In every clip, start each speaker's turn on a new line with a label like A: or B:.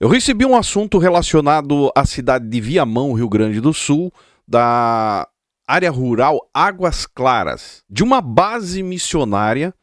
A: Eu recebi um assunto relacionado à cidade de Viamão, Rio Grande do Sul, da área rural Águas Claras, de uma base missionária,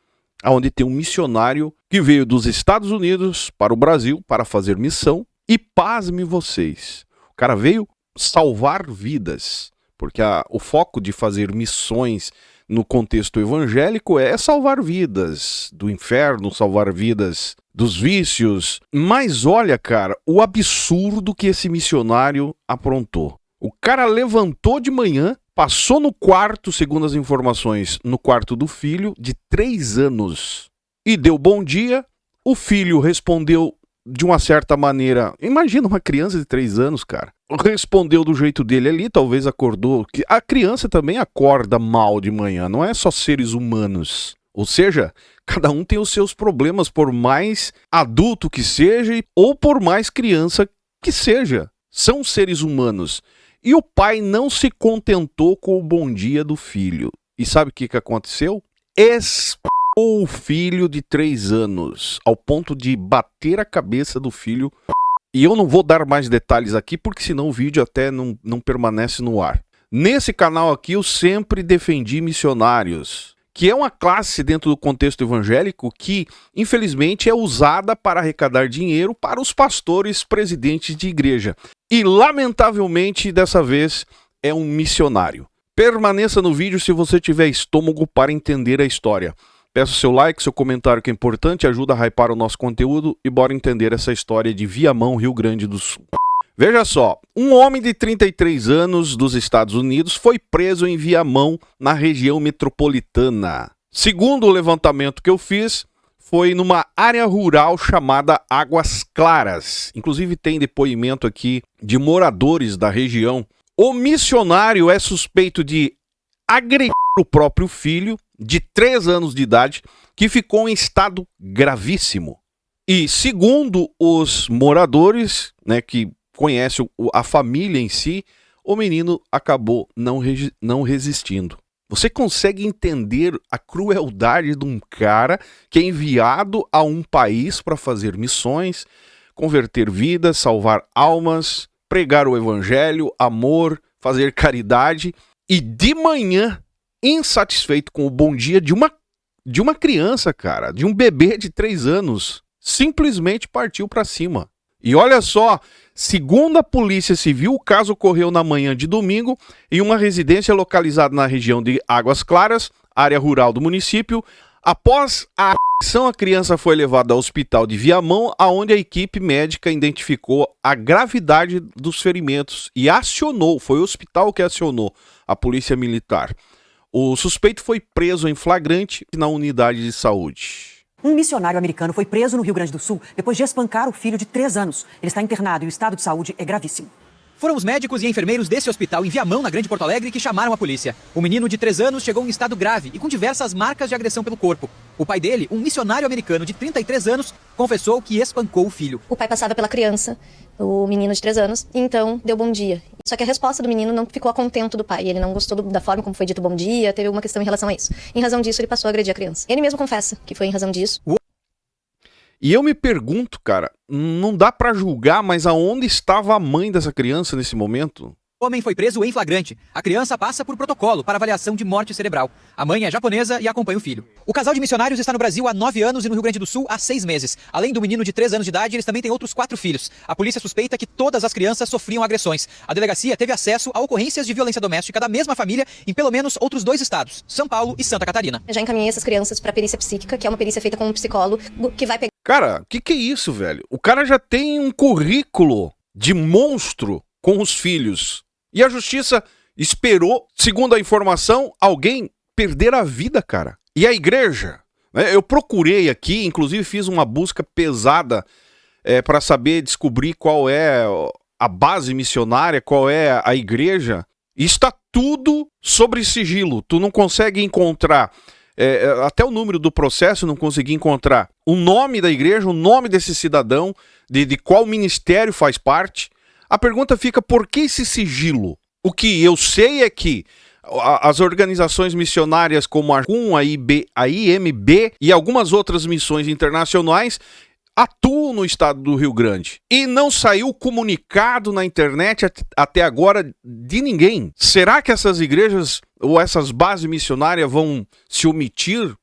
A: onde tem um missionário que veio dos Estados Unidos para o Brasil para fazer missão. E pasme vocês, o cara veio salvar vidas, porque o foco de fazer missões no contexto evangélico é salvar vidas do inferno, salvar vidas dos vícios. Mas olha, cara, o absurdo que esse missionário aprontou. O cara levantou de manhã, passou no quarto, segundo as informações, no quarto do filho de 3 anos e deu bom dia. O filho respondeu de uma certa maneira. Imagina uma criança de 3 anos, cara. Respondeu do jeito dele ali, talvez acordou. A criança também acorda mal de manhã, não é só seres humanos. Ou seja, cada um tem os seus problemas, por mais adulto que seja ou por mais criança que seja. São seres humanos. E o pai não se contentou com o bom dia do filho. E sabe o que aconteceu? O filho de 3 anos, ao ponto de bater a cabeça do filho. E eu não vou dar mais detalhes aqui, porque senão o vídeo até não permanece no ar. Nesse canal aqui eu sempre defendi missionários, que é uma classe dentro do contexto evangélico que, infelizmente, é usada para arrecadar dinheiro para os pastores presidentes de igreja. E, lamentavelmente, dessa vez, é um missionário. Permaneça no vídeo se você tiver estômago para entender a história. Peço seu like, seu comentário que é importante, ajuda a hypar o nosso conteúdo e bora entender essa história de Viamão, Rio Grande do Sul. Veja só, um homem de 33 anos dos Estados Unidos foi preso em Viamão, na região metropolitana. Segundo o levantamento que eu fiz, foi numa área rural chamada Águas Claras. Inclusive tem depoimento aqui de moradores da região. O missionário é suspeito de agredir o próprio filho, de 3 anos de idade, que ficou em estado gravíssimo. E segundo os moradores, né, que conhecem a família em si, o menino acabou não resistindo. Você consegue entender a crueldade de um cara que é enviado a um país para fazer missões, converter vidas, salvar almas, pregar o evangelho, amor, fazer caridade, e de manhã, insatisfeito com o bom dia de uma criança, cara, de um bebê de 3 anos, simplesmente partiu para cima. E olha só, segundo a Polícia Civil, o caso ocorreu na manhã de domingo em uma residência localizada na região de Águas Claras, área rural do município. Após a ação, a criança foi levada ao hospital de Viamão, onde a equipe médica identificou a gravidade dos ferimentos e foi o hospital que acionou a polícia militar. O suspeito foi preso em flagrante na unidade de saúde.
B: Um missionário americano foi preso no Rio Grande do Sul depois de espancar o filho de 3 anos. Ele está internado e o estado de saúde é gravíssimo.
C: Foram os médicos e enfermeiros desse hospital em Viamão, na Grande Porto Alegre, que chamaram a polícia. O menino de 3 anos chegou em estado grave e com diversas marcas de agressão pelo corpo. O pai dele, um missionário americano de 33 anos, confessou que espancou o filho.
D: O pai passava pela criança, o menino de 3 anos, e então deu bom dia. Só que a resposta do menino não ficou a contento do pai. Ele não gostou da forma como foi dito bom dia, teve uma questão em relação a isso. Em razão disso, ele passou a agredir a criança. Ele mesmo confessa que foi em razão disso.
A: E eu me pergunto, cara, não dá pra julgar, mas aonde estava a mãe dessa criança nesse momento?
C: O homem foi preso em flagrante. A criança passa por protocolo para avaliação de morte cerebral. A mãe é japonesa e acompanha o filho. O casal de missionários está no Brasil há 9 anos e no Rio Grande do Sul há 6 meses. Além do menino de 3 anos de idade, eles também têm outros 4 filhos. A polícia suspeita que todas as crianças sofriam agressões. A delegacia teve acesso a ocorrências de violência doméstica da mesma família em pelo menos outros 2 estados, São Paulo e Santa Catarina.
D: Eu já encaminhei essas crianças para perícia psíquica, que é uma perícia feita com um psicólogo que vai pegar...
A: Cara, o que é isso, velho? O cara já tem um currículo de monstro com os filhos. E a justiça esperou, segundo a informação, alguém perder a vida, cara. E a igreja, né? Eu procurei aqui, inclusive fiz uma busca pesada para descobrir qual é a base missionária, qual é a igreja. E está tudo sobre sigilo. Tu não consegue encontrar, até o número do processo, não consegui encontrar o nome da igreja, o nome desse cidadão, de qual ministério faz parte. A pergunta fica, por que esse sigilo? O que eu sei é que as organizações missionárias como a IMB e algumas outras missões internacionais atuam no estado do Rio Grande. E não saiu comunicado na internet até agora de ninguém. Será que essas igrejas ou essas bases missionárias vão se omitir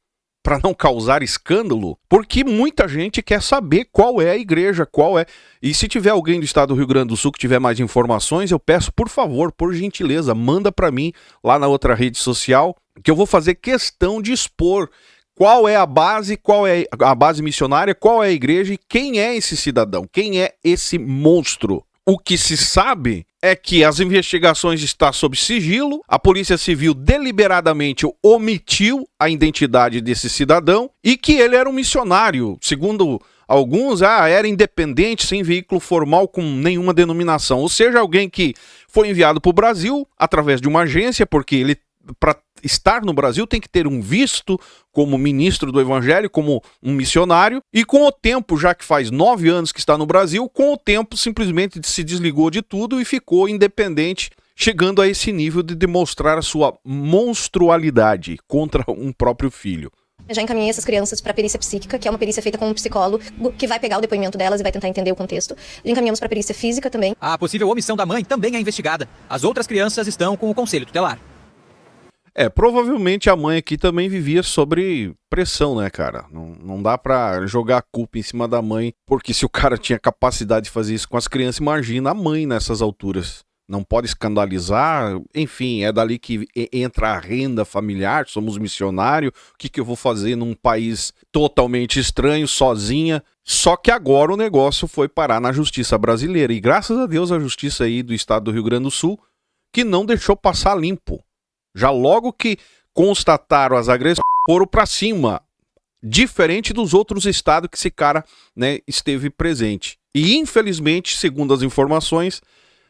A: para não causar escândalo? Porque muita gente quer saber qual é a igreja, qual é. E se tiver alguém do estado do Rio Grande do Sul que tiver mais informações, eu peço, por favor, por gentileza, manda para mim lá na outra rede social, que eu vou fazer questão de expor qual é a base, qual é a base missionária, qual é a igreja e quem é esse cidadão, quem é esse monstro. O que se sabe é que as investigações estão sob sigilo, a Polícia Civil deliberadamente omitiu a identidade desse cidadão e que ele era um missionário, segundo alguns, era independente, sem veículo formal, com nenhuma denominação. Ou seja, alguém que foi enviado para o Brasil através de uma agência, porque ele, para estar no Brasil, tem que ter um visto como ministro do Evangelho, como um missionário, e com o tempo, já que faz 9 anos que está no Brasil, com o tempo simplesmente se desligou de tudo e ficou independente, chegando a esse nível de demonstrar a sua monstrualidade contra um próprio filho.
D: Eu já encaminhei essas crianças para perícia psíquica, que é uma perícia feita com um psicólogo que vai pegar o depoimento delas e vai tentar entender o contexto. Já encaminhamos para perícia física também.
C: A possível omissão da mãe também é investigada. As outras crianças estão com o conselho tutelar.
A: Provavelmente a mãe aqui também vivia sobre pressão, né, cara? Não dá pra jogar a culpa em cima da mãe, porque se o cara tinha capacidade de fazer isso com as crianças, imagina a mãe nessas alturas. Não pode escandalizar, enfim, é dali que entra a renda familiar, somos missionários, o que eu vou fazer num país totalmente estranho, sozinha? Só que agora o negócio foi parar na justiça brasileira, e graças a Deus a justiça aí do estado do Rio Grande do Sul, que não deixou passar limpo. Já logo que constataram as agressões, foram para cima. Diferente dos outros estados que esse cara, né, esteve presente. E infelizmente, segundo as informações,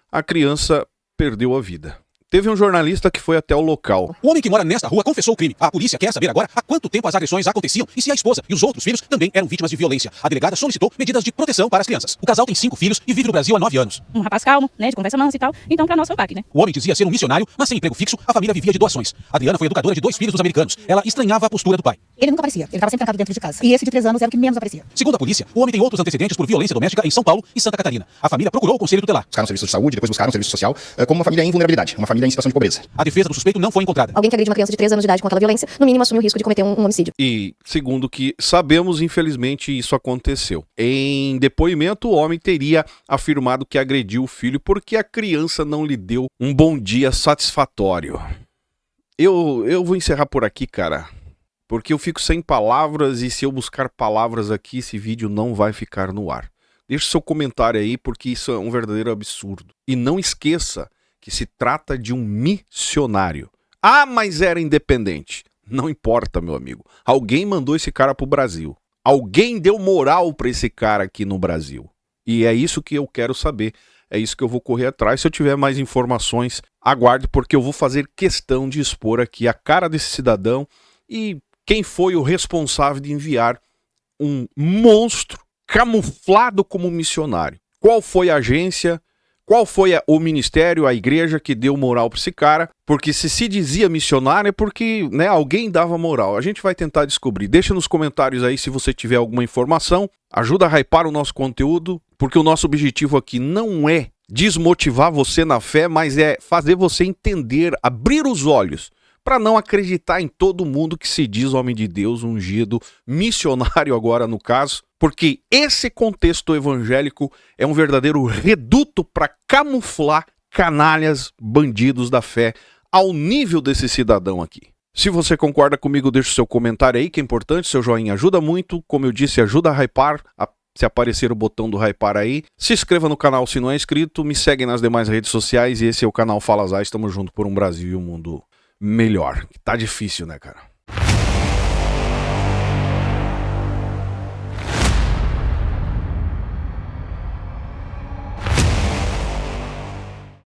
A: a criança perdeu a vida. Teve um jornalista que foi até o local.
E: O homem que mora nesta rua confessou o crime. A polícia quer saber agora há quanto tempo as agressões aconteciam e se a esposa e os outros filhos também eram vítimas de violência. A delegada solicitou medidas de proteção para as crianças. O casal tem 5 filhos e vive no Brasil há 9 anos.
F: Um rapaz calmo, né, de conversa mansa e tal. Então, pra nós foi o baque, né?
E: O homem dizia ser um missionário, mas sem emprego fixo, a família vivia de doações. Adriana foi educadora de 2 filhos dos americanos. Ela estranhava a postura do pai.
F: Ele nunca aparecia, ele estava sempre trancado dentro de casa. E esse de 3 anos era o que menos aparecia.
E: Segundo a polícia, o homem tem outros antecedentes por violência doméstica em São Paulo e Santa Catarina. A família procurou o conselho tutelar.
G: Buscaram serviço de saúde, depois buscaram serviço social, como uma família em vulnerabilidade, uma família em situação de pobreza.
E: A defesa do suspeito não foi encontrada.
D: Alguém que agride uma criança de 3 anos de idade com aquela violência, no mínimo assume o risco de cometer um homicídio.
A: E, segundo o que sabemos, infelizmente isso aconteceu. Em depoimento, o homem teria afirmado que agrediu o filho porque a criança não lhe deu um bom dia satisfatório. Eu vou encerrar por aqui, cara, porque eu fico sem palavras e se eu buscar palavras aqui, esse vídeo não vai ficar no ar. Deixe seu comentário aí, porque isso é um verdadeiro absurdo. E não esqueça que se trata de um missionário. Ah, mas era independente. Não importa, meu amigo. Alguém mandou esse cara pro Brasil. Alguém deu moral para esse cara aqui no Brasil. E é isso que eu quero saber. É isso que eu vou correr atrás. Se eu tiver mais informações, aguarde, porque eu vou fazer questão de expor aqui a cara desse cidadão e quem foi o responsável de enviar um monstro camuflado como missionário. Qual foi a agência? Qual foi o ministério, a igreja que deu moral para esse cara? Porque se dizia missionário é porque, né, alguém dava moral. A gente vai tentar descobrir. Deixa nos comentários aí se você tiver alguma informação. Ajuda a hypar o nosso conteúdo, porque o nosso objetivo aqui não é desmotivar você na fé, mas é fazer você entender, abrir os olhos, para não acreditar em todo mundo que se diz homem de Deus, ungido, missionário agora no caso. Porque esse contexto evangélico é um verdadeiro reduto para camuflar canalhas, bandidos da fé, ao nível desse cidadão aqui. Se você concorda comigo, deixa o seu comentário aí, que é importante, seu joinha ajuda muito. Como eu disse, ajuda a hypar, se aparecer o botão do hypar aí. Se inscreva no canal se não é inscrito, me segue nas demais redes sociais e esse é o canal Fala Zay. Estamos juntos por um Brasil e um mundo melhor. Tá difícil, né, cara?